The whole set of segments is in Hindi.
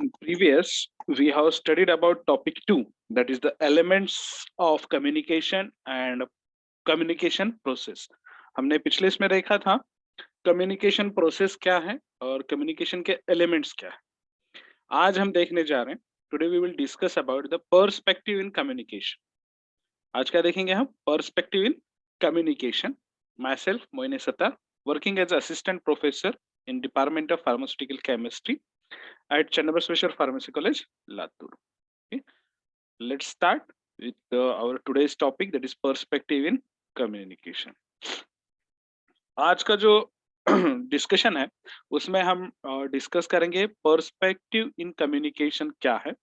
In previous, we have studied about topic 2, that is the elements of communication and communication process. हमने पिछले इसमें देखा था कम्युनिकेशन प्रोसेस क्या है और कम्युनिकेशन के एलिमेंट्स क्या है. आज हम देखने जा रहे हैं, today we will discuss about the perspective in communication. आज क्या देखेंगे हम? Perspective in communication. Myself Moin Sattar, working as assistant professor in Department of Pharmaceutical Chemistry at Channabasweshwar Pharmacy College, Latur. Okay. Let's start with our today's topic, that is perspective in communication. आज का जो डिस्कशन है उसमें हम डिस्कस करेंगे पर्सपेक्टिव इन कम्युनिकेशन क्या है,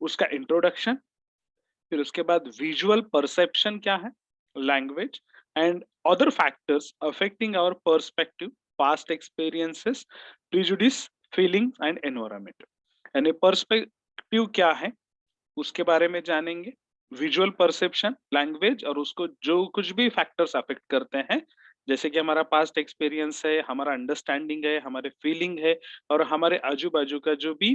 उसका इंट्रोडक्शन, फिर उसके बाद विजुअल परसेप्शन क्या है, language and other factors affecting our perspective, past experiences, prejudice, feelings and environment. यानी पर्सपेक्टिव क्या है उसके बारे में जानेंगे, विजुअल परसेप्शन, लैंग्वेज और उसको जो कुछ भी फैक्टर्स अफेक्ट करते हैं, जैसे कि हमारा पास्ट एक्सपीरियंस है, हमारा अंडरस्टैंडिंग है, हमारे फीलिंग है और हमारे आजू बाजू का जो भी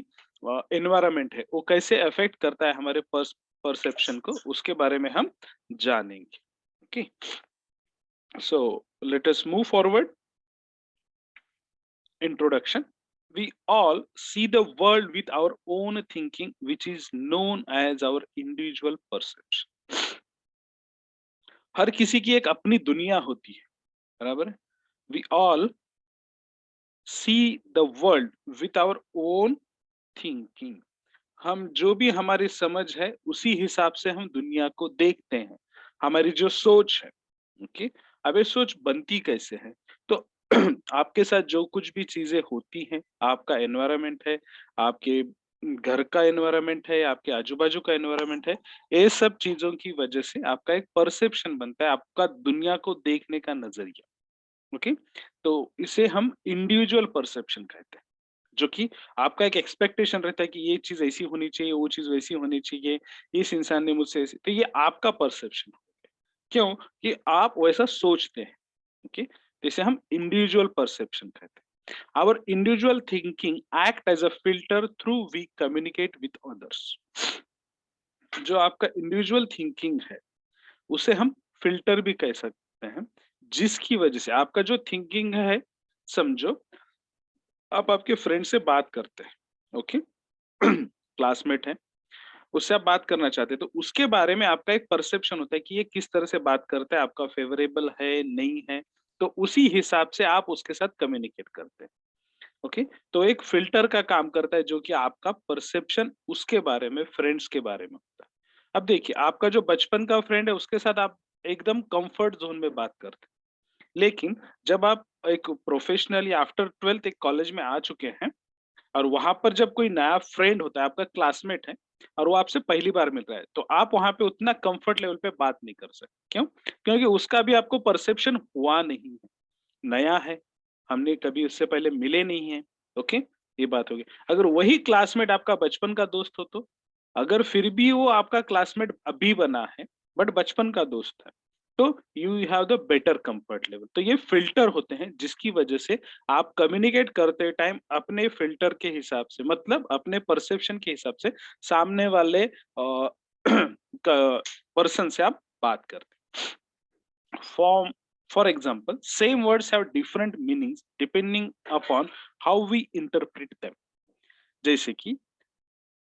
एनवायरमेंट है वो कैसे अफेक्ट करता है हमारे परसेप्शन को, उसके बारे में हम जानेंगे. Okay, so let us move forward. Introduction. We all see the world with our own thinking, which is known as our individual perception. हर किसी की एक अपनी दुनिया होती है, बराबर है? We all see the world with our own thinking. हम जो भी हमारी समझ है उसी हिसाब से हम दुनिया को देखते हैं, हमारी जो सोच है. ओके, अब ये सोच बनती कैसे है? तो आपके साथ जो कुछ भी चीजें होती हैं, आपका एनवायरनमेंट है, आपके घर का एनवायरनमेंट है, आपके आजू बाजू का एनवायरनमेंट है, ये सब चीजों की वजह से आपका एक परसेप्शन बनता है, आपका दुनिया को देखने का नजरिया. ओके, तो इसे हम इंडिविजुअल परसेप्शन कहते हैं, जो कि आपका एक एक्सपेक्टेशन रहता है कि ये चीज ऐसी होनी चाहिए, वो चीज वैसी होनी चाहिए, इस इंसान ने मुझसे ऐसी, तो ये आपका परसेप्शन. क्यों कि आप वैसा सोचते हैं. ओके, इसे हम इंडिविजुअल परसेप्शन कहते हैं. Our individual thinking act as a filter through we communicate with others. जो आपका इंडिविजुअल थिंकिंग है उसे हम फिल्टर भी कह सकते हैं, जिसकी वजह से आपका जो थिंकिंग है, समझो आप आपके फ्रेंड से बात करते हैं, ओके, क्लासमेट है, उससे आप बात करना चाहते हैं, तो उसके बारे में आपका एक परसेप्शन होता है कि ये किस तरह से बात करता है, आपका फेवरेबल है नहीं है, तो उसी हिसाब से आप उसके साथ कम्युनिकेट करते हैं. ओके, तो एक फिल्टर का काम करता है जो कि आपका परसेप्शन उसके बारे में, फ्रेंड्स के बारे में होता है. अब देखिए, आपका जो बचपन का फ्रेंड है उसके साथ आप एकदम कंफर्ट जोन में बात करते हैं, लेकिन जब आप एक प्रोफेशनल या आफ्टर 12th एक कॉलेज में आ चुके हैं और वहां पर जब कोई नया फ्रेंड होता है, आपका क्लासमेट है और वो आपसे पहली बार मिल रहा है, तो आप वहां पे उतना कंफर्ट लेवल पे बात नहीं कर सकते. क्यों? क्योंकि उसका भी आपको परसेप्शन हुआ नहीं है, नया है, हमने कभी उससे पहले मिले नहीं है. ओके, ये बात होगी. अगर वही क्लासमेट आपका बचपन का दोस्त हो तो, अगर फिर भी वो आपका क्लासमेट अभी बना है बट बचपन का दोस्त है, तो you have the better comfort level. तो ये फिल्टर होते हैं जिसकी वजह से आप कम्युनिकेट करते टाइम अपने फिल्टर के हिसाब से, मतलब अपने परसेप्शन के हिसाब से सामने वाले पर्सन से आप बात करते हैं. For example, same words have different meanings depending upon how we interpret them. जैसे कि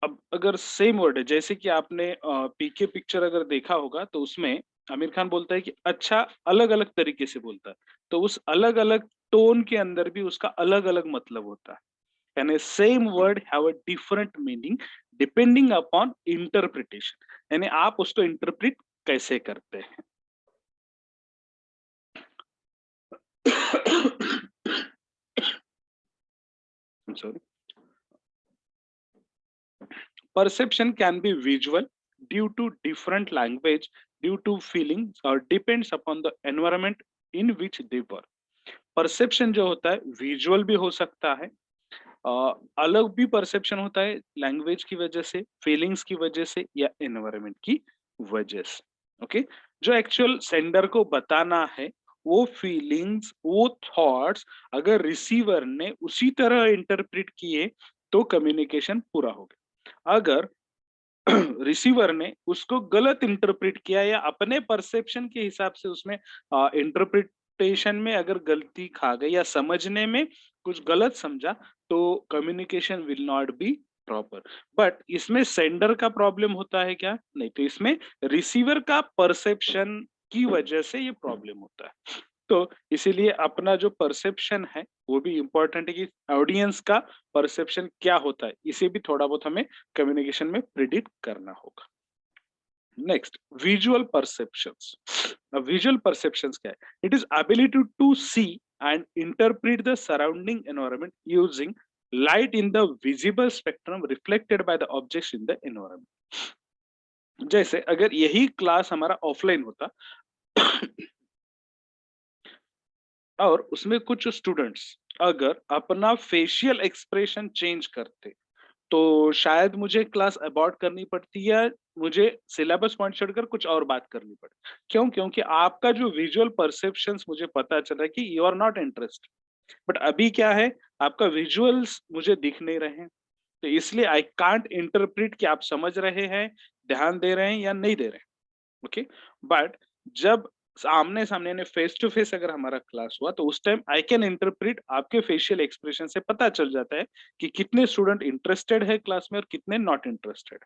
अब अगर सेम वर्ड है, जैसे कि आपने पीके पिक्चर अगर देखा होगा तो उसमें आमिर खान बोलता है कि अच्छा अलग अलग तरीके से बोलता है, तो उस अलग अलग टोन के अंदर भी उसका अलग अलग मतलब होता है. यानी same word have a different meaning depending upon interpretation, यानी आप उसको इंटरप्रिट कैसे करते हैं. I'm sorry. Perception can be visual due to different language, due to feelings or depends upon the environment in which they were. Perception जो होता है विजुअल भी हो सकता है, अलग भी परसेप्शन होता है लैंग्वेज की वजह से, फीलिंग्स की वजह से या एनवायरनमेंट की वजह से. ओके, जो एक्चुअल सेंडर को बताना है वो फीलिंग्स, वो थॉट्स अगर रिसीवर ने उसी तरह इंटरप्रेट किए तो कम्युनिकेशन पूरा हो गया। अगर रिसीवर ने उसको गलत इंटरप्रेट किया या अपने परसेप्शन के हिसाब से उसमें इंटरप्रिटेशन में अगर गलती खा गई या समझने में कुछ गलत समझा, तो communication will not be proper. But इसमें सेंडर का प्रॉब्लम होता है क्या? नहीं, तो इसमें रिसीवर का परसेप्शन की वजह से ये प्रॉब्लम होता है। तो इसीलिए अपना जो परसेप्शन है वो भी इम्पोर्टेंट है कि ऑडियंस का परसेप्शन क्या होता है, इसे भी थोड़ा बहुत हमें कम्युनिकेशन में प्रिडिक्ट करना होगा। Next, visual perceptions. अब विजुअल परसेप्शंस क्या है? It is ability to see and interpret the surrounding environment using light in the visible spectrum reflected by the objects in the environment. जैसे अगर यही क्लास हमारा ऑफलाइन होता और उसमें कुछ स्टूडेंट्स अगर अपना फेशियल एक्सप्रेशन चेंज करते, तो शायद मुझे क्लास अबॉर्ट करनी पड़ती या मुझे सिलेबस पॉइंट छोड़कर कुछ और बात करनी पड़ती। क्यों? क्योंकि आपका जो विजुअल परसेप्शंस मुझे पता चल रहा है कि you are not interested. But अभी क्या है, आपका विजुअल्स मुझे दिख नहीं रहे हैं, तो इसलिए आई कांट इंटरप्रेट कि आप समझ रहे हैं, ध्यान दे रहे हैं या नहीं दे रहे हैं। ओके, बट जब आमने सामने यानी फेस टू फेस अगर हमारा क्लास हुआ, तो उस टाइम आई कैन इंटरप्रेट, आपके फेशियल एक्सप्रेशन से पता चल जाता है कि कितने स्टूडेंट इंटरेस्टेड है क्लास में और कितने नॉट इंटरेस्टेड।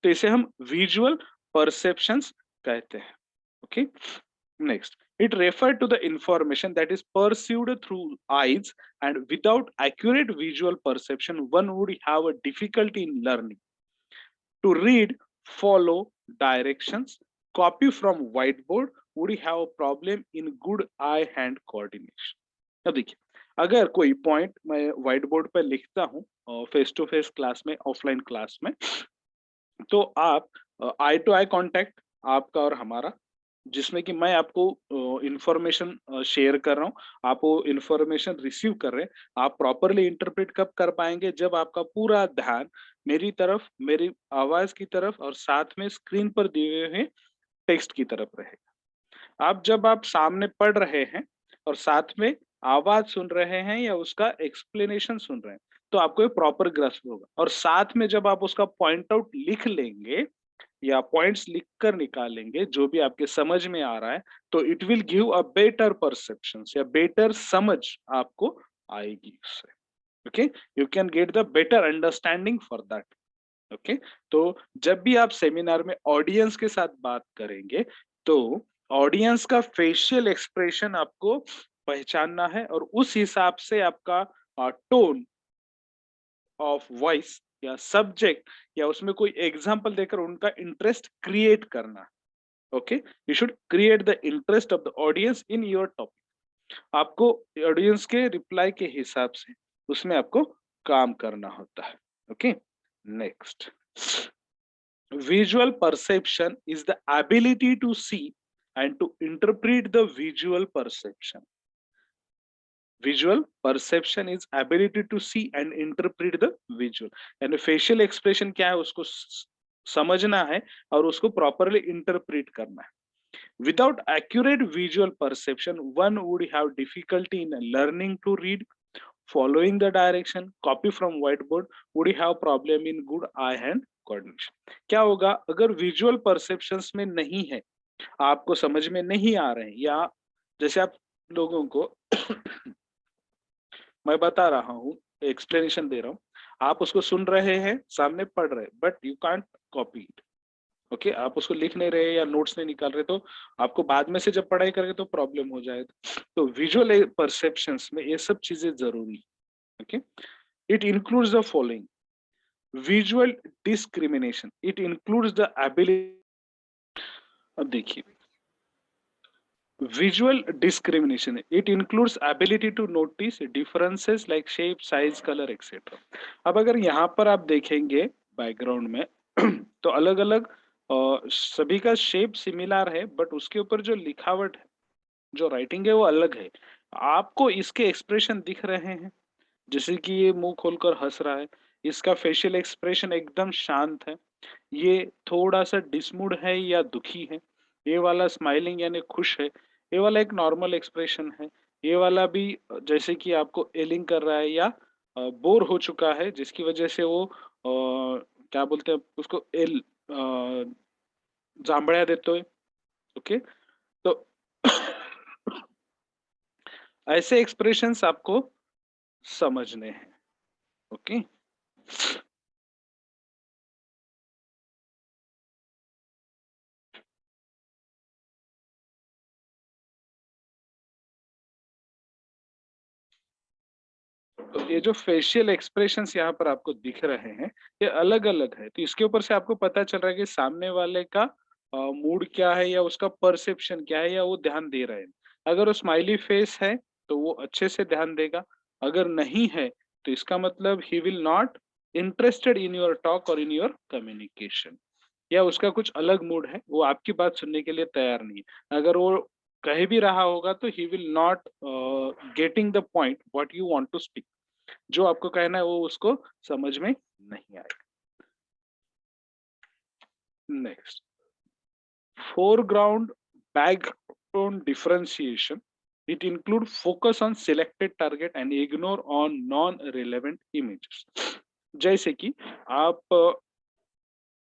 तो इसे हम विजुअल परसेप्शंस कहते हैं। Okay, next, it referred to the information that is perceived through eyes, and without accurate visual perception one would have a difficulty in learning to read, follow directions, copy from whiteboard, would have a problem in good eye hand coordination। अब देखिए, अगर कोई पॉइंट मैं व्हाइट बोर्ड पे लिखता हूँ फेस टू फेस क्लास में, ऑफलाइन क्लास में, तो आप आई टू आई कांटेक्ट आपका और हमारा, जिसमें कि मैं आपको इंफॉर्मेशन शेयर कर रहा हूँ, आप वो इंफॉर्मेशन रिसीव कर रहे हैं। आप प्रॉपरली इंटरप्रेट कब कर पाएंगे? जब आपका पूरा ध्यान मेरी तरफ, मेरी आवाज की तरफ और साथ में स्क्रीन पर दिए हुए टेक्स्ट की तरफ रहेगा। आप जब आप सामने पढ़ रहे हैं और साथ में आवाज सुन रहे हैं या उसका एक्सप्लेनेशन सुन रहे हैं, तो आपको ये प्रॉपर ग्रस्प होगा। और साथ में जब आप उसका पॉइंट आउट लिख लेंगे या पॉइंट्स लिख कर निकालेंगे जो भी आपके समझ में आ रहा है, तो it will give a better perception या बेटर समझ आपको आएगी उससे। Okay, you can get the better understanding for that. Okay, तो जब भी आप सेमिनार में ऑडियंस के साथ बात करेंगे, तो ऑडियंस का फेशियल एक्सप्रेशन आपको पहचानना है और उस हिसाब से आपका टोन ऑफ वॉइस या सब्जेक्ट या उसमें कोई एग्जाम्पल देकर उनका इंटरेस्ट क्रिएट करना। Okay, you should create the interest of the audience in your topic. आपको ऑडियंस के रिप्लाई के हिसाब से उसमें आपको काम करना होता है। Okay, next, visual perception is the ability to see and to interpret the visual perception। Visual perception is ability to see and interpret the visual, यानी facial expression क्या है उसको समझना है और उसको properly interpret करना है। Without accurate visual perception, one would have difficulty in learning to read, following the direction, copy from whiteboard, would have problem in good eye hand coordination। क्या होगा अगर विजुअल परसेप्शंस में नहीं है, आपको समझ में नहीं आ रहे हैं, या जैसे आप लोगों को मैं बता रहा हूँ, एक्सप्लेनेशन दे रहा हूँ, आप उसको सुन रहे हैं, सामने पढ़ रहे हैं, but you can't copy it. Okay, आप उसको लिख नहीं रहे या नोट्स नहीं निकाल रहे, तो आपको बाद में से जब पढ़ाई करेंगे तो प्रॉब्लम हो जाएगा। तो विजुअल परसेप्शंस में ये सब चीजें जरूरी है। Okay, it includes the following: visual discrimination, it includes the ability, अब देखिए, visual discrimination, it includes ability to notice differences like shape, size, color, etc। अब अगर यहाँ पर आप देखेंगे बैकग्राउंड में तो अलग अलग सभी का शेप सिमिलर है, बट उसके ऊपर जो लिखावट है, जो राइटिंग है वो अलग है। आपको इसके एक्सप्रेशन दिख रहे हैं, जैसे कि ये मुंह खोलकर हंस रहा है, इसका फेशियल एक्सप्रेशन एकदम शांत है, ये थोड़ा सा डिसमूड है या दुखी है, ये वाला स्माइलिंग यानी खुश है, ये वाला एक नॉर्मल एक्सप्रेशन है, ये वाला भी जैसे कि आपको एलिंग कर रहा है या बोर हो चुका है, जिसकी वजह से वो क्या बोलते हैं उसको जांभळ्या देतोय, ओके? तो ऐसे एक्सप्रेशंस आपको समझने हैं, ओके? तो ये जो फेशियल एक्सप्रेशंस यहाँ पर आपको दिख रहे हैं, ये अलग-अलग है। तो इसके ऊपर से आपको पता चल रहा है कि सामने वाले का मूड क्या है या उसका परसेप्शन क्या है या वो ध्यान दे रहा है। अगर वो स्माइली फेस है, तो वो अच्छे से ध्यान देगा। अगर नहीं है, तो इसका मतलब ही will not interested in your talk और इन योर कम्युनिकेशन, या उसका कुछ अलग मूड है, वो आपकी बात सुनने के लिए तैयार नहीं है। अगर वो कह भी रहा होगा, तो he will not getting the point what you want to speak. जो आपको कहना है वो उसको समझ में नहीं आएगा। Next, foreground background differentiation. It include focus on selected target and ignore on non relevant images. जैसे कि आप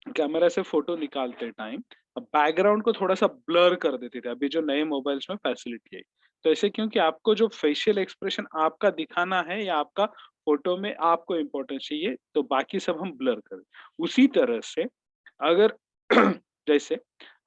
कैमरा से फोटो निकालते टाइम बैकग्राउंड को थोड़ा सा ब्लर कर देते थे, अभी जो नए मोबाइल्स में फैसिलिटी आई। तो ऐसे क्योंकि आपको जो फेशियल एक्सप्रेशन आपका दिखाना है या आपका फोटो में आपको इम्पोर्टेंस चाहिए, तो बाकी सब हम ब्लर करें। उसी तरह से अगर जैसे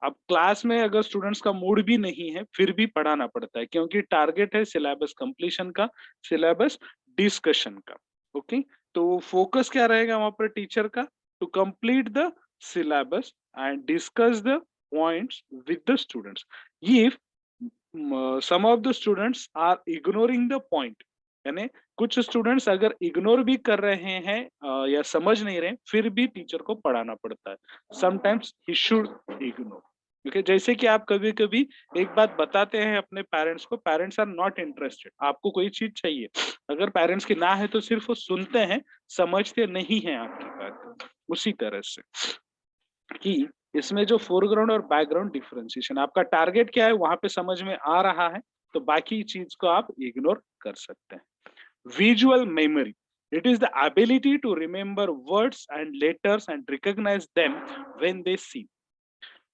अब क्लास में अगर स्टूडेंट्स का मूड भी नहीं है, फिर भी पढ़ाना पड़ता है, क्योंकि टारगेट है सिलेबस कंप्लीशन का, सिलेबस डिस्कशन का, ओके? तो फोकस क्या रहेगा वहां पर टीचर का? To complete the syllabus and discuss the points with the students. If some of the students are ignoring the point, यानी कुछ स्टूडेंट्स अगर इग्नोर भी कर रहे हैं या समझ नहीं रहे, फिर भी टीचर को पढ़ाना पड़ता है। Sometimes he should ignore, okay? जैसे कि आप कभी कभी एक बात बताते हैं अपने पेरेंट्स को, पेरेंट्स आर नॉट इंटरेस्टेड, आपको कोई चीज चाहिए, अगर पेरेंट्स की ना है तो सिर्फ वो सुनते हैं, समझते नहीं हैं आपकी बात। उसी तरह से कि इसमें जो फोरग्राउंड और बैकग्राउंड डिफरेंशिएशन, आपका टारगेट क्या है वहां पे समझ में आ रहा है, तो बाकी चीज को आप इग्नोर कर सकते हैं। Visual memory, it is the ability to remember words and letters and recognise them when they see.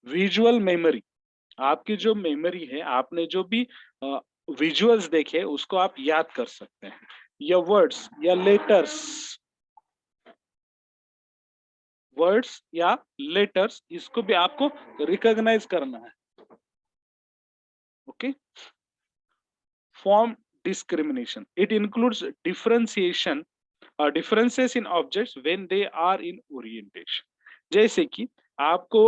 Visual memory, आपकी जो मेमोरी है, आपने जो भी विजुअल्स देखे उसको आप याद कर सकते हैं, या वर्ड्स या लेटर्स, वर्ड्स या लेटर्स, इसको भी आपको रिकॉग्नाइज करना है, okay? Form discrimination, it includes differentiation, differences in objects when they are in orientation. जैसे कि आपको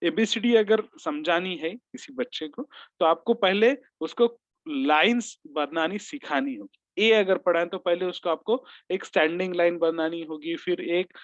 एबीसीडी अगर समझानी है किसी बच्चे को, तो आपको पहले उसको लाइंस बनानी सिखानी होगी। ए अगर पढ़ा है तो पहले उसको आपको एक स्टैंडिंग लाइन बनानी होगी, फिर एक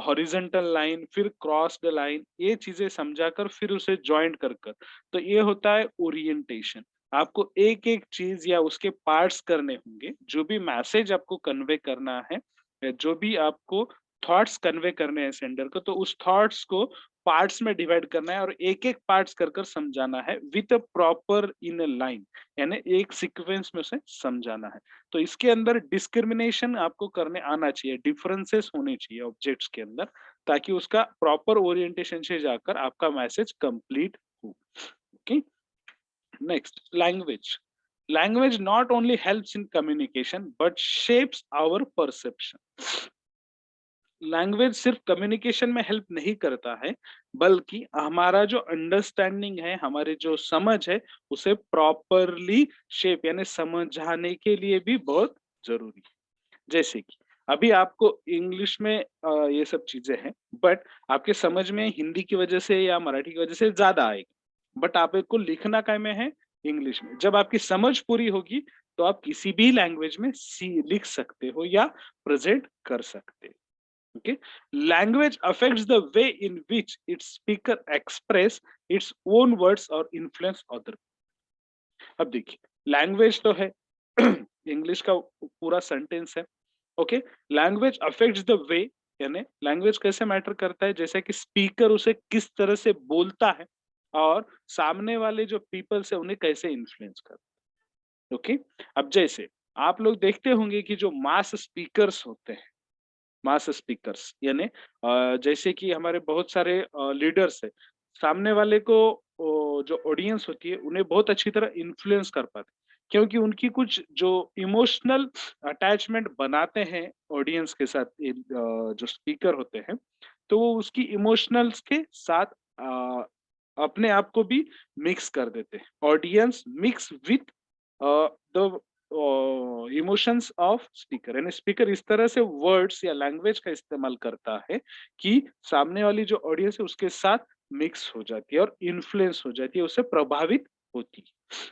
हॉरिजॉन्टल लाइन, फिर क्रॉस्ड लाइन, ये चीजें समझाकर फिर उसे जॉइंट कर कर, तो ये होता है ओरिएंटेशन। आपको एक-एक चीज़ या उसके पार्ट्स करने होंगे, जो भी मैसेज आपको कन्वे करना है, जो भी आपको थॉट्स कन्वे करने हैं सेंडर को, तो उस थॉट्स को पार्ट्स में डिवाइड करना है और एक-एक पार्ट्स कर कर समझाना है with a proper in a line, यानी एक सीक्वेंस में उसे समझाना है। तो इसके अंदर डिस्क्रिमिनेशन आपको करने आना चाहिए, डिफरेंसेस होने चाहिए ऑब्जेक्ट्स के अंदर, ताकि उसका प्रॉपर ओरिएंटेशन से जाकर आपका मैसेज कंप्लीट हो। Okay? Next, language. Language not only helps in communication but shapes our perception. Language सिर्फ कम्युनिकेशन में हेल्प नहीं करता है, बल्कि हमारा जो अंडरस्टैंडिंग है, हमारी जो समझ है, उसे प्रॉपरली शेप यानी समझाने के लिए भी बहुत जरूरी है। जैसे कि अभी आपको इंग्लिश में ये सब चीजें हैं, बट आपके समझ में हिंदी की वजह से या मराठी की वजह से ज्यादा आएगी, बट आपको लिखना काय में है, इंग्लिश में। जब आपकी समझ पूरी होगी, तो आप किसी भी लैंग्वेज में लिख सकते हो या प्रेजेंट कर सकते हो, okay? Language affects the way in which it's speaker express its own words और इन्फ्लुएंस अदर। अब देखिए, लैंग्वेज तो है इंग्लिश का पूरा सेंटेंस है, okay? Language affects the way, यानी लैंग्वेज कैसे मैटर करता है, जैसे कि स्पीकर उसे किस तरह से बोलता है और सामने वाले जो पीपल्स है उन्हें कैसे इन्फ्लुएंस करता है, ओके? अब जैसे आप लोग देखते होंगे कि जो मास स्पीकर्स होते हैं, मास स्पीकर्स यानी जैसे कि हमारे बहुत सारे लीडर्स हैं, सामने वाले को जो ऑडियंस होती है उन्हें बहुत अच्छी तरह इन्फ्लुएंस कर पाते हैं। क्योंकि उनकी कुछ जो इमोशनल अटैचमेंट बनाते हैं ऑडियंस के साथ जो स्पीकर होते हैं, तो वो उसकी इमोशनल्स के साथ अ, अपने आप को भी मिक्स कर देते हैं। Audience mix with the emotions of speaker, यानी स्पीकर इस तरह से वर्ड्स या लैंग्वेज का इस्तेमाल करता है कि सामने वाली जो ऑडियंस है उसके साथ मिक्स हो जाती है और इन्फ्लुएंस हो जाती है, उससे प्रभावित होती है।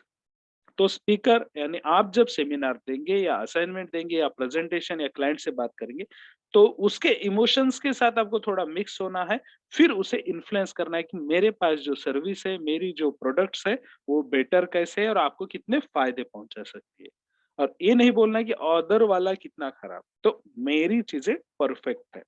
तो स्पीकर यानी आप जब सेमिनार देंगे या असाइनमेंट देंगे या प्रेजेंटेशन या क्लाइंट से बात करेंगे, तो उसके इमोशंस के साथ आपको थोड़ा मिक्स होना है, फिर उसे इन्फ्लुएंस करना है कि मेरे पास जो सर्विस है, मेरी जो प्रोडक्ट्स है, वो बेटर कैसे है और आपको कितने फायदे पहुंचा सकती है। और ये नहीं बोलना है कि अदर वाला कितना खराब, तो मेरी चीजें परफेक्ट है,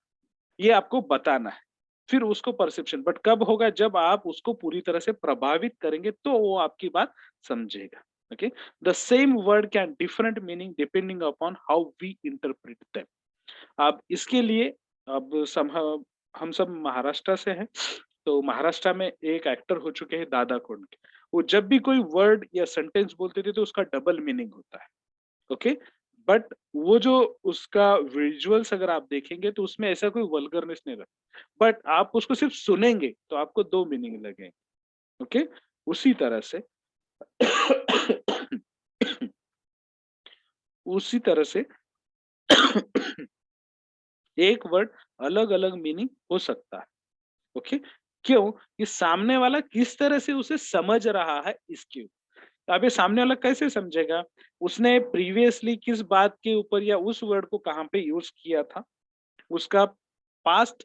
ये आपको बताना है। फिर उसको परसेप्शन, बट कब होगा, जब आप उसको पूरी तरह से प्रभावित करेंगे तो वो आपकी बात समझेगा। Okay, the same word can different meaning depending upon how we interpret them. अब इसके लिए, अब हम सब महाराष्ट्र से हैं, तो महाराष्ट्र में एक एक्टर हो चुके हैं दादा कोंडके। वो जब भी कोई वर्ड या सेंटेंस बोलते थे तो उसका डबल मीनिंग होता है। ओके, बट वो जो उसका विजुअल्स अगर आप देखेंगे तो उसमें ऐसा कोई वल्गरनेस नहीं रहता, बट आप उसको सिर्फ सुनेंगे तो आपको दो मीनिंग लगेंगे। ओके, उसी तरह से उसी तरह से एक वर्ड अलग अलग मीनिंग हो सकता है। ओके, क्यों? कि सामने वाला किस तरह से उसे समझ रहा है इसके ऊपर। तो अब ये सामने वाला कैसे समझेगा, उसने प्रीवियसली किस बात के ऊपर या उस वर्ड को कहाँ पे यूज किया था, उसका पास्ट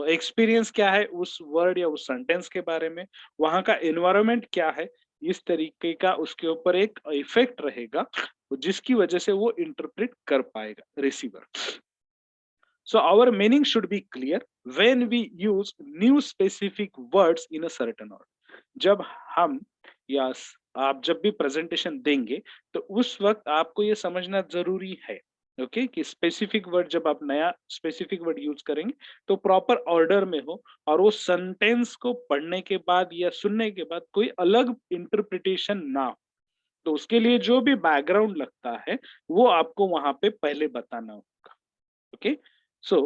एक्सपीरियंस क्या है उस वर्ड या उस सेंटेंस के बारे में, वहाँ का एनवायरनमेंट क्या है, इस तरीके का उसके ऊपर एक इफेक्ट रहेगा, जिसकी वजह से वो इंटरप्रेट कर पाएगा receiver. So our meaning should be clear when we use new specific words in a certain order. जब हम या आप जब भी प्रेजेंटेशन देंगे तो उस वक्त आपको ये समझना जरूरी है, ओके, कि स्पेसिफिक वर्ड, जब आप नया स्पेसिफिक वर्ड यूज करेंगे तो प्रॉपर ऑर्डर में हो और वो सेंटेंस को पढ़ने के बाद या सुनने के बाद कोई अलग इंटरप्रिटेशन ना हो। तो उसके लिए जो भी बैकग्राउंड लगता है वो आपको वहां पे पहले बताना होगा। ओके, सो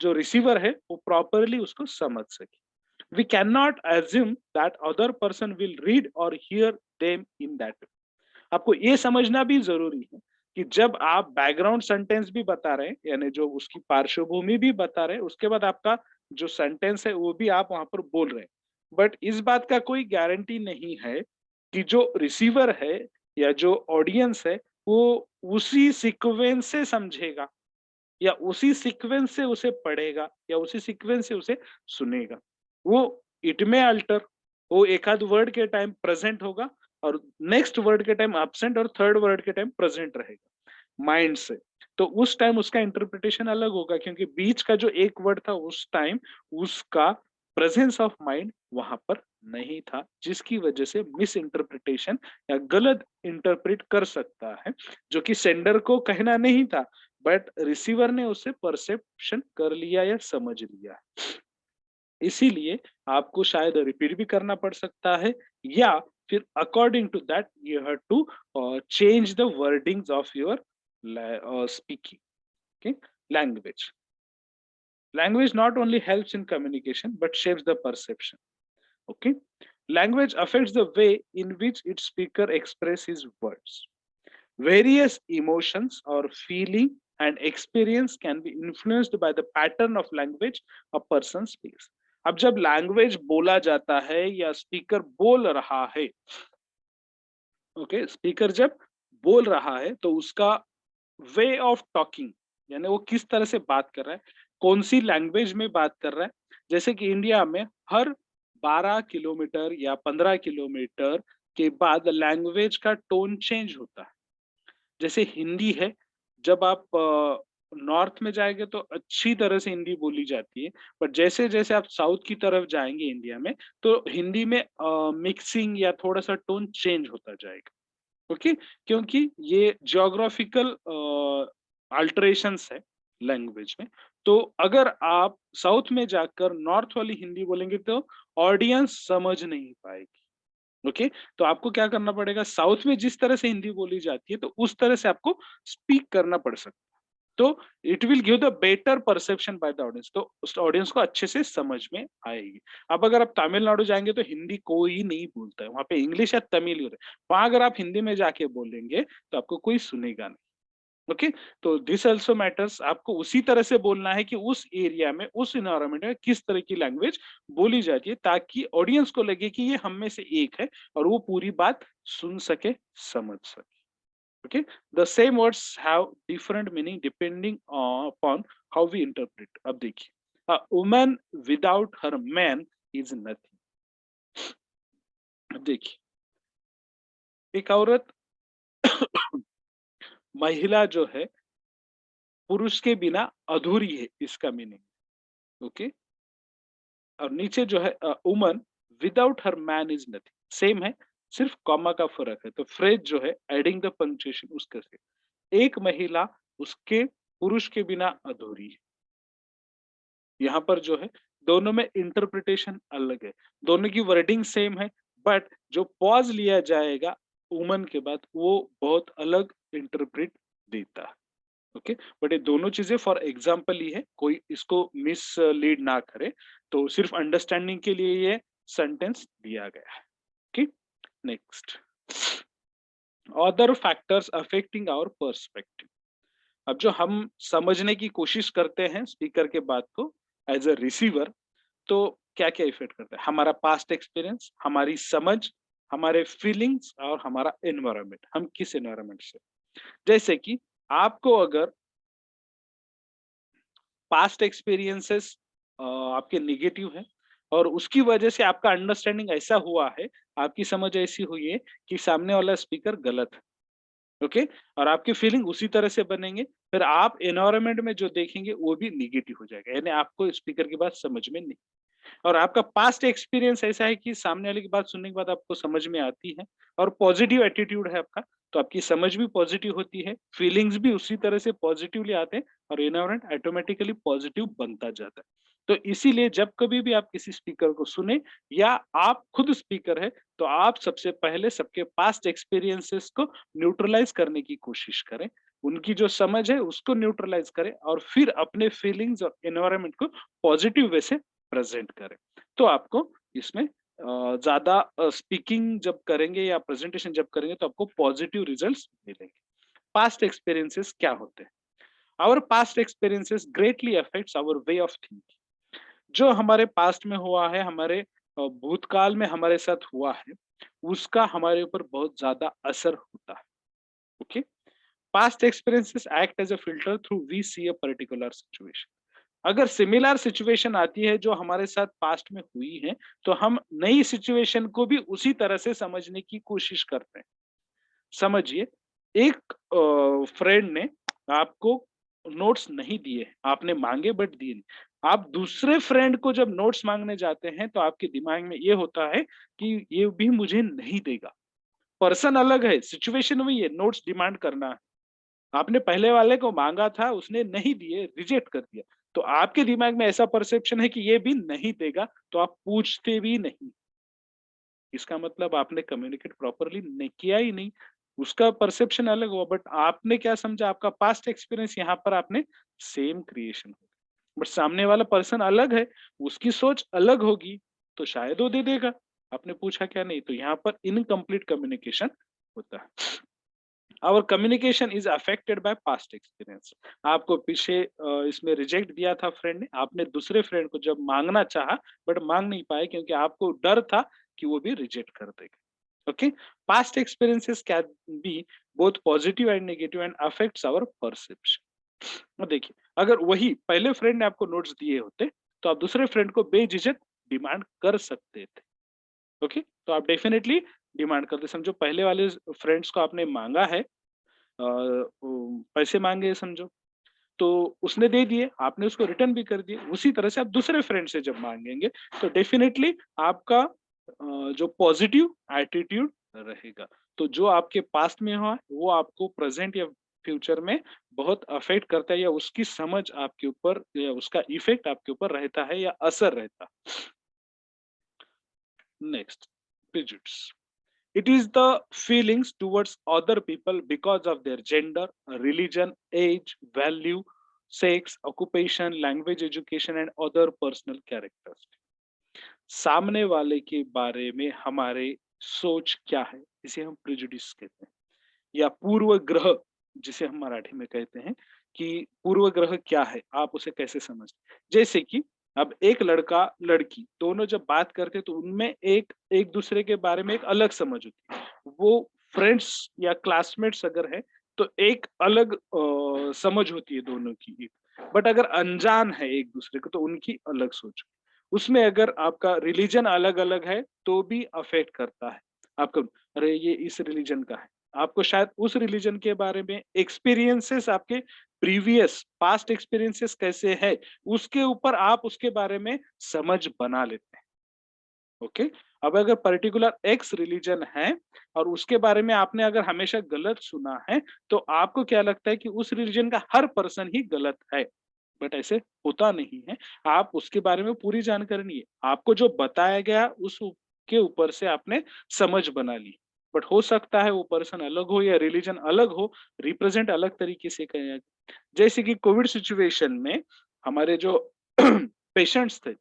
जो रिसीवर है वो प्रॉपरली उसको समझ सके। We can not assume that other person will read or hear them in that way. आपको ये समझना भी जरूरी है कि जब आप बैकग्राउंड सेंटेंस भी बता रहे हैं, यानी जो उसकी पार्श्वभूमि भी बता रहे हैं, उसके बाद आपका जो सेंटेंस है वो भी आप वहां पर बोल रहे हैं, बट इस बात का कोई गारंटी नहीं है कि जो रिसीवर है या जो ऑडियंस है वो उसी सीक्वेंस से समझेगा या उसी सीक्वेंस से उसे पढ़ेगा या उसी सीक्वेंस से उसे सुनेगा। वो इट में अल्टर, वो एक आध वर्ड के टाइम प्रेजेंट होगा और नेक्स्ट वर्ड के टाइम एब्सेंट और थर्ड वर्ड के टाइम प्रेजेंट रहेगा माइंड से। तो उस टाइम उसका इंटरप्रिटेशन अलग होगा, क्योंकि बीच का जो एक वर्ड था उस टाइम उसका प्रेजेंस ऑफ माइंड वहां पर नहीं था, जिसकी वजह से मिस इंटरप्रिटेशन या गलत इंटरप्रेट कर सकता है, जो कि सेंडर को कहना नहीं था, बट रिसीवर ने उसे परसेप्शन कर लिया या समझ लिया। इसीलिए आपको शायद रिपीट भी करना पड़ सकता है या फिर according to that you have to change the wordings of your speaking. Okay, language language not only helps in communication but shapes the perception. Okay, language affects the way in which its speaker express his words. Various emotions or feeling and experience can be influenced by the pattern of language a person speaks. अब जब लैंग्वेज बोला जाता है या स्पीकर बोल रहा है, ओके, स्पीकर जब बोल रहा है तो उसका वे ऑफ टॉकिंग, यानी वो किस तरह से बात कर रहा है, कौन सी लैंग्वेज में बात कर रहा है। जैसे कि इंडिया में हर 12 किलोमीटर या 15 किलोमीटर के बाद लैंग्वेज का टोन चेंज होता है। जैसे हिंदी है, जब आप नॉर्थ में जाएंगे तो अच्छी तरह से हिंदी बोली जाती है, बट जैसे जैसे आप साउथ की तरफ जाएंगे इंडिया में तो हिंदी में मिक्सिंग या थोड़ा सा टोन चेंज होता जाएगा। ओके, क्योंकि ये ज्योग्राफिकल अल्टरेशंस है लैंग्वेज में। तो अगर आप साउथ में जाकर नॉर्थ वाली हिंदी बोलेंगे तो ऑडियंस समझ नहीं पाएगी। ओके, तो आपको क्या करना पड़ेगा, साउथ में जिस तरह से हिंदी बोली जाती है तो उस तरह से आपको स्पीक करना पड़ सकता है। तो it will give the better perception by the audience, तो उस ऑडियंस को अच्छे से समझ में आएगी। अब अगर आप तमिलनाडु जाएंगे तो हिंदी कोई नहीं बोलता है, वहां पे इंग्लिश या तमिल ही होता है। वहां अगर आप हिंदी में जाके बोलेंगे तो आपको कोई सुनेगा नहीं। ओके, तो दिस ऑल्सो मैटर्स, आपको उसी तरह से बोलना है कि उस एरिया में, उस इन्वायरमेंट में किस तरह की लैंग्वेज बोली जाती है, ताकि ऑडियंस को लगे कि ये हम में से एक है और वो पूरी बात सुन सके, समझ सके। Okay, the same words have different meaning depending upon how we interpret. अब देखिए, a woman without her man is nothing. अब देखिए, एक औरत महिला जो है पुरुष के बिना अधूरी है, इसका मीनिंग। ओके, और नीचे जो है woman without her man is nothing, same है, सिर्फ कॉमा का फर्क है। तो फ्रेज जो है एडिंग द पंक्चुएशन उसका से, एक महिला उसके पुरुष के बिना अधूरी है। यहाँ पर जो है दोनों में इंटरप्रिटेशन अलग है, दोनों की वर्डिंग सेम है, बट जो पॉज लिया जाएगा वुमन के बाद वो बहुत अलग इंटरप्रेट देता है। ओके, बट ये दोनों चीजें फॉर एग्जाम्पल ही है, कोई इसको मिस लीड ना करे, तो सिर्फ अंडरस्टैंडिंग के लिए ये सेंटेंस दिया गया है। Okay, next, other factors affecting our perspective. अब जो हम समझने की कोशिश करते हैं स्पीकर के बात को एज अ रिसीवर, तो क्या क्या इफेक्ट करता है, हमारा पास्ट एक्सपीरियंस, हमारी समझ, हमारे फीलिंग्स और हमारा एनवायरनमेंट, हम किस एनवायरनमेंट से। जैसे कि आपको अगर पास्ट एक्सपीरियंसेस आपके नेगेटिव है और उसकी वजह से आपका अंडरस्टैंडिंग ऐसा हुआ है, आपकी समझ ऐसी हुई है कि सामने वाला स्पीकर गलत है। ओके, और आपकी फीलिंग उसी तरह से बनेंगे, फिर आप एनवायरनमेंट में जो देखेंगे वो भी निगेटिव हो जाएगा, यानी आपको स्पीकर की बात समझ में नहीं। और आपका पास्ट एक्सपीरियंस ऐसा है कि सामने वाले की बात सुनने के बाद आपको समझ में आती है और पॉजिटिव एटीट्यूड है आपका, तो आपकी समझ भी पॉजिटिव होती है, फीलिंग्स भी उसी तरह से पॉजिटिवली आते हैं और एनवायरनमेंट ऑटोमेटिकली पॉजिटिव बनता जाता है। तो इसीलिए जब कभी भी आप किसी स्पीकर को सुने या आप खुद स्पीकर है, तो आप सबसे पहले सबके पास्ट एक्सपीरियंसेस को न्यूट्रलाइज करने की कोशिश करें, उनकी जो समझ है उसको न्यूट्रलाइज करें और फिर अपने फीलिंग्स और एनवायरनमेंट को पॉजिटिव वे से प्रेजेंट करें। तो आपको इसमें ज्यादा स्पीकिंग जब करेंगे या प्रेजेंटेशन जब करेंगे तो आपको पॉजिटिव रिजल्ट्स मिलेंगे। पास्ट एक्सपीरियंसेस क्या होते हैं? Our past experiences greatly affects our way of thinking. जो हमारे पास्ट में हुआ है, हमारे भूतकाल में हमारे साथ हुआ है, उसका हमारे ऊपर बहुत ज्यादा असर होता है। Okay, past experiences act as a filter through we see a particular situation. अगर सिमिलर सिचुएशन आती है जो हमारे साथ पास्ट में हुई है, तो हम नई सिचुएशन को भी उसी तरह से समझने की कोशिश करते हैं। समझिए, एक फ्रेंड ने आपको नोट्स नहीं दिए, आपने मांगे बट दिए नहीं। आप दूसरे फ्रेंड को जब नोट्स मांगने जाते हैं तो आपके दिमाग में ये होता है कि ये भी मुझे नहीं देगा। पर्सन अलग है, सिचुएशन वही है, नोट्स डिमांड करना है। आपने पहले वाले को माँगा था, उसने नहीं दिए, रिजेक्ट कर दिया। तो आपके दिमाग में ऐसा परसेप्शन है कि ये भी नहीं देगा, तो आप पूछते भी नहीं। इसका मतलब आपने कम्युनिकेट प्रॉपर्ली नहीं किया ही नहीं। उसका परसेप्शन अलग हुआ, बट आपने क्या समझा, आपका पास्ट एक्सपीरियंस यहाँ पर आपने सेम क्रिएशन हो। बट सामने वाला पर्सन अलग है, उसकी सोच अलग होगी, तो शायद वो दे देगा। आपने पूछा क्या नहीं, तो यहाँ पर इनकम्प्लीट कम्युनिकेशन होता है। Our communication is affected by past experience. आपको पीछे इसमें रिजेक्ट दिया था फ्रेंड ने, आपने दूसरे फ्रेंड को जब मांगना चाहा बट मांग नहीं पाए क्योंकि आपको डर था कि वो भी रिजेक्ट कर देगा। Okay, past experiences can be both positive and negative and affects our perception. और देखिए, अगर वही पहले फ्रेंड ने आपको नोट्स दिए होते तो आप दूसरे फ्रेंड को बेझिझक डिमांड कर सकते थे। ओके, तो आप डेफिनेटली डिमांड करते, समझो पहले वाले फ्रेंड्स को आपने मांगा है, पैसे मांगे समझो, तो उसने दे दिए, आपने उसको रिटर्न भी कर दिए। उसी तरह से आप दूसरे फ्रेंड से जब मांगेंगे तो डेफिनेटली आपका जो पॉजिटिव एटीट्यूड रहेगा। तो जो आपके पास्ट में हुआ वो आपको प्रेजेंट या फ्यूचर में बहुत अफेक्ट करता है, या उसकी समझ आपके ऊपर या उसका इफेक्ट आपके ऊपर रहता है या असर रहता है। Next, prejudice. It is the feelings towards other people because of their gender, religion, age, value, sex, occupation, language, education, and other personal characteristics. सामने वाले के बारे में हमारे सोच क्या है, इसे हम प्रेजुडिस कहते हैं, या पूर्व ग्रह, जिसे हम मराठी में कहते हैं कि पूर्व ग्रह क्या है, आप उसे कैसे समझते हैं। जैसे कि अब एक लड़का लड़की दोनों जब बात करते तो उनमें एक एक दूसरे के बारे में एक अलग समझ होती है। वो फ्रेंड्स या क्लासमेट्स अगर है तो एक अलग समझ होती है दोनों की। बट अगर अनजान है एक दूसरे को तो उनकी अलग सोच। उसमें अगर आपका रिलीजन अलग अलग है तो भी अफेक्ट करता है आपको। अरे ये इस रिलीजन का है, आपको शायद उस रिलीजन के बारे में एक्सपीरियंसेस, आपके प्रीवियस पास्ट एक्सपीरियंसेस कैसे है, उसके ऊपर आप उसके बारे में समझ बना लेते हैं। ओके। अब अगर पर्टिकुलर एक्स रिलीजन है और उसके बारे में आपने अगर हमेशा गलत सुना है, तो आपको क्या लगता है कि उस रिलीजन का हर पर्सन ही गलत है। बट ऐसे होता नहीं है। आप उसके बारे में पूरी जानकारी नहीं है, आपको जो बताया गया उस के ऊपर से आपने समझ बना ली। बट हो सकता है वो पर्सन अलग हो या रिलीजन अलग हो, रिप्रेजेंट अलग तरीके से करें। जैसे कि कोविड सिचुएशन में हमारे जो पेशेंट्स थे,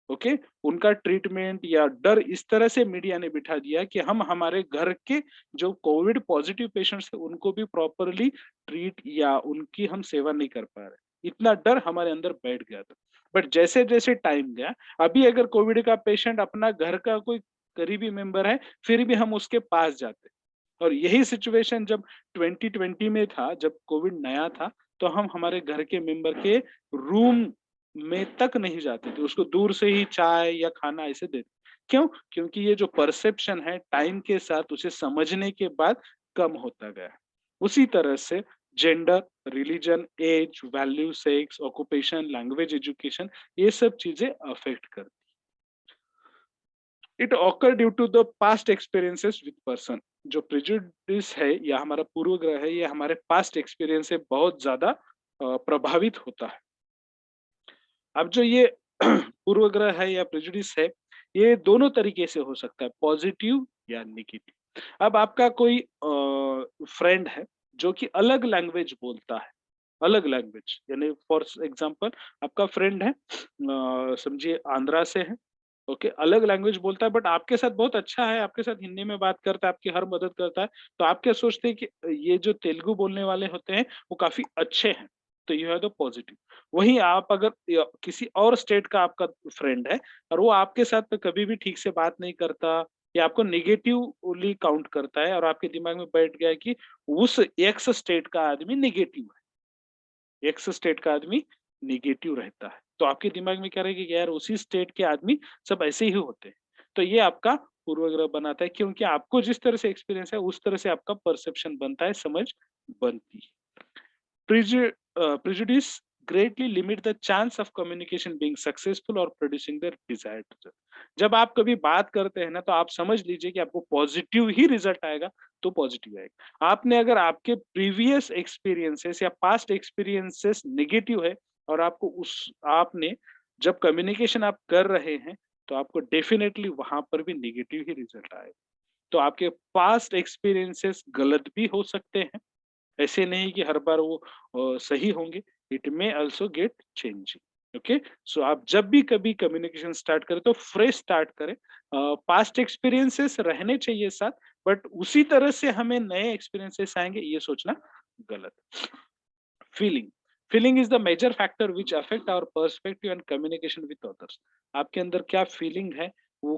ओके, उनका ट्रीटमेंट या डर इस तरह से मीडिया ने बिठा दिया कि हम हमारे घर के जो कोविड पॉजिटिव पेशेंट्स थे उनको भी प्रॉपरली ट्रीट या उनकी हम सेवा नहीं कर पा रहे। इतना डर हमारे अंदर बैठ गया था। बट जैसे जैसे टाइम गया, अभी अगर कोविड का पेशेंट अपना घर का कोई करीबी मेंबर है, फिर भी हम उसके पास जाते। और यही सिचुएशन जब 2020 में था, जब कोविड नया था, तो हम हमारे घर के मेंबर के रूम में तक नहीं जाते थे, उसको दूर से ही चाय या खाना ऐसे देते। क्यों? क्योंकि ये जो परसेप्शन है टाइम के साथ उसे समझने के बाद कम होता गया। उसी तरह से gender, religion, age, value, sex, occupation, language, education, ये सब चीजें अफेक्ट करती। It occur due to the past experiences with person. जो प्रेजुडिस है या हमारा पूर्वग्रह है, ये हमारे पास्ट एक्सपीरियंस से बहुत ज्यादा प्रभावित होता है। अब जो ये पूर्वग्रह है या प्रेजुडिस है, ये दोनों तरीके से हो सकता है, पॉजिटिव या नेगेटिव। अब आपका कोई फ्रेंड है जो कि अलग लैंग्वेज बोलता है, अलग लैंग्वेज यानी फॉर एग्जांपल आपका फ्रेंड है, समझिए आंध्रा से है, ओके, अलग लैंग्वेज बोलता है बट आपके साथ बहुत अच्छा है, आपके साथ हिंदी में बात करता है, आपकी हर मदद करता है। तो आप क्या सोचते हैं कि ये जो तेलुगु बोलने वाले होते हैं वो काफ़ी अच्छे हैं, तो यू हैव द पॉजिटिव। वहीं आप अगर किसी और स्टेट का आपका फ्रेंड है और वो आपके साथ तो कभी भी ठीक से बात नहीं करता या आपको नेगेटिवली काउंट करता है और आपके दिमाग में बैठ गया है कि उस एक्स स्टेट का आदमी नेगेटिव है, एक्स स्टेट का आदमी नेगेटिव रहता है। तो आपके दिमाग में क्या रहेगा कि यार उसी स्टेट के आदमी सब ऐसे ही होते हैं। तो ये आपका पूर्वाग्रह बनाता है, क्योंकि आपको जिस तरह से एक्सपीरियंस है उस तरह से आपका परसेप्शन बनता है, समझ बनती है। Prejudice greatly limit the chance of communication being successful or producing the desired result. जब आप कभी बात करते हैं ना तो आप समझ लीजिए कि आपको पॉजिटिव ही रिजल्ट आएगा, तो पॉजिटिव आएगा। आपने अगर आपके प्रीवियस एक्सपीरियंसेस या पास्ट एक्सपीरियंसेस नेगेटिव है और आपको उस आपने जब कम्युनिकेशन आप कर रहे हैं तो आपको डेफिनेटली वहां पर भी नेगेटिव ही रिजल्ट आएगा। तो आपके पास्ट एक्सपीरियंसेस गलत भी हो सकते हैं, ऐसे नहीं कि हर बार वो सही होंगे। It may also get change. Okay, so आप जब भी कभी कम्युनिकेशन स्टार्ट करें तो फ्रेश स्टार्ट करें। पास्ट एक्सपीरियंसेस रहने चाहिए साथ, बट उसी तरह से हमें नए एक्सपीरियंसेस आएंगे ये सोचना गलत। Feeling, feeling is the major factor which affect our perspective and communication with others. आपके अंदर क्या फीलिंग है वो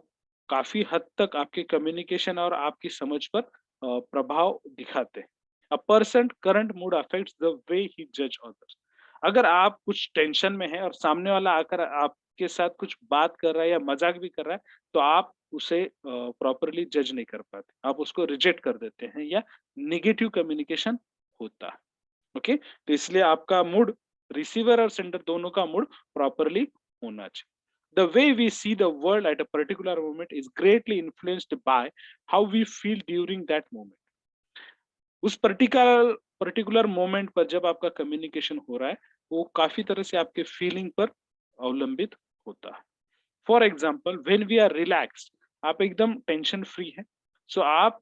काफी हद तक आपके कम्युनिकेशन और आपकी समझ पर प्रभाव दिखाते हैं। A person current mood affects the way he judge others. अगर आप कुछ टेंशन में हैं और सामने वाला आकर आपके साथ कुछ बात कर रहा है या मजाक भी कर रहा है, तो आप उसे प्रॉपरली जज नहीं कर पाते, आप उसको रिजेक्ट कर देते हैं या निगेटिव कम्युनिकेशन होता है। ओके, तो इसलिए आपका मूड, रिसीवर और सेंडर दोनों का मूड प्रॉपरली होना चाहिए। The way we see the world at a particular moment is greatly influenced by how we feel during that moment. उस पर्टिकुलर पर्टिकुलर मोमेंट पर जब आपका कम्युनिकेशन हो रहा है, वो काफ़ी तरह से आपके फीलिंग पर अवलंबित होता है। For example when we are relaxed, आप एकदम टेंशन फ्री हैं, सो आप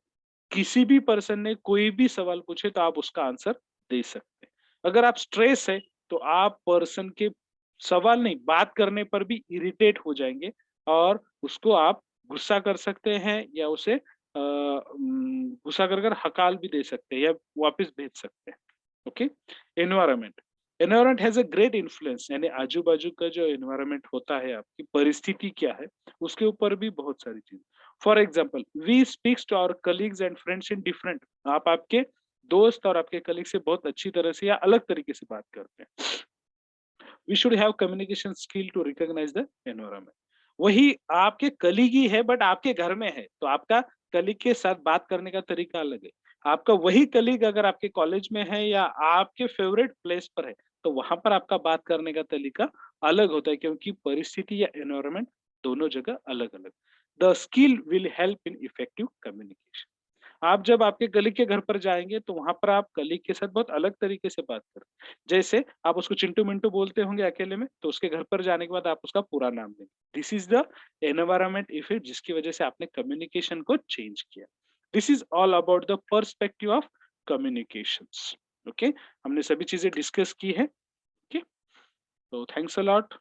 किसी भी पर्सन ने कोई भी सवाल पूछे तो आप उसका आंसर दे सकते हैं। अगर आप स्ट्रेस है, तो आप पर्सन के सवाल नहीं, बात करने पर भी इरिटेट हो जाएँगे और उसको आप गुस्सा कर सकते हैं या उसे गुस्सा कर कर हकाल भी दे सकते हैं या वापस भेज सकते हैं। Okay? Environment, environment has a great influence, यानी आजू-बाजू का जो एनवायरनमेंट होता है, आपकी परिस्थिति क्या है, उसके ऊपर भी बहुत सारी चीज़। For example we speaks to our colleagues and friends in different, आप आपके दोस्त और आपके कलीग से बहुत अच्छी तरह से या अलग तरीके से बात करते हैं। We should have communication skill to recognise the environment. वही आपके कलीग ही है बट आपके घर में है, तो आपका कलीग के साथ बात करने का तरीका अलग है। आपका वही कलीग अगर आपके कॉलेज में है या आपके फेवरेट प्लेस पर है, तो वहां पर आपका बात करने का तरीका अलग होता है, क्योंकि परिस्थिति या एनवायरनमेंट दोनों जगह अलग अलग। The skill will help in effective communication. आप जब आपके कलीग के घर पर जाएँगे, तो वहाँ पर आप कलीग के साथ बहुत अलग तरीके से बात करें। जैसे आप उसको चिंटू-मिंटू बोलते होंगे अकेले में, तो उसके घर पर जाने के बाद आप उसका पूरा नाम लेंगे। This is the environment effect, जिसकी वजह से आपने कम्युनिकेशन को चेंज किया। This is all about the perspective of communications. Okay? हमने सभी चीज़ें डिस्कस की हैं। ओके? तो थैंक्स अ लॉट।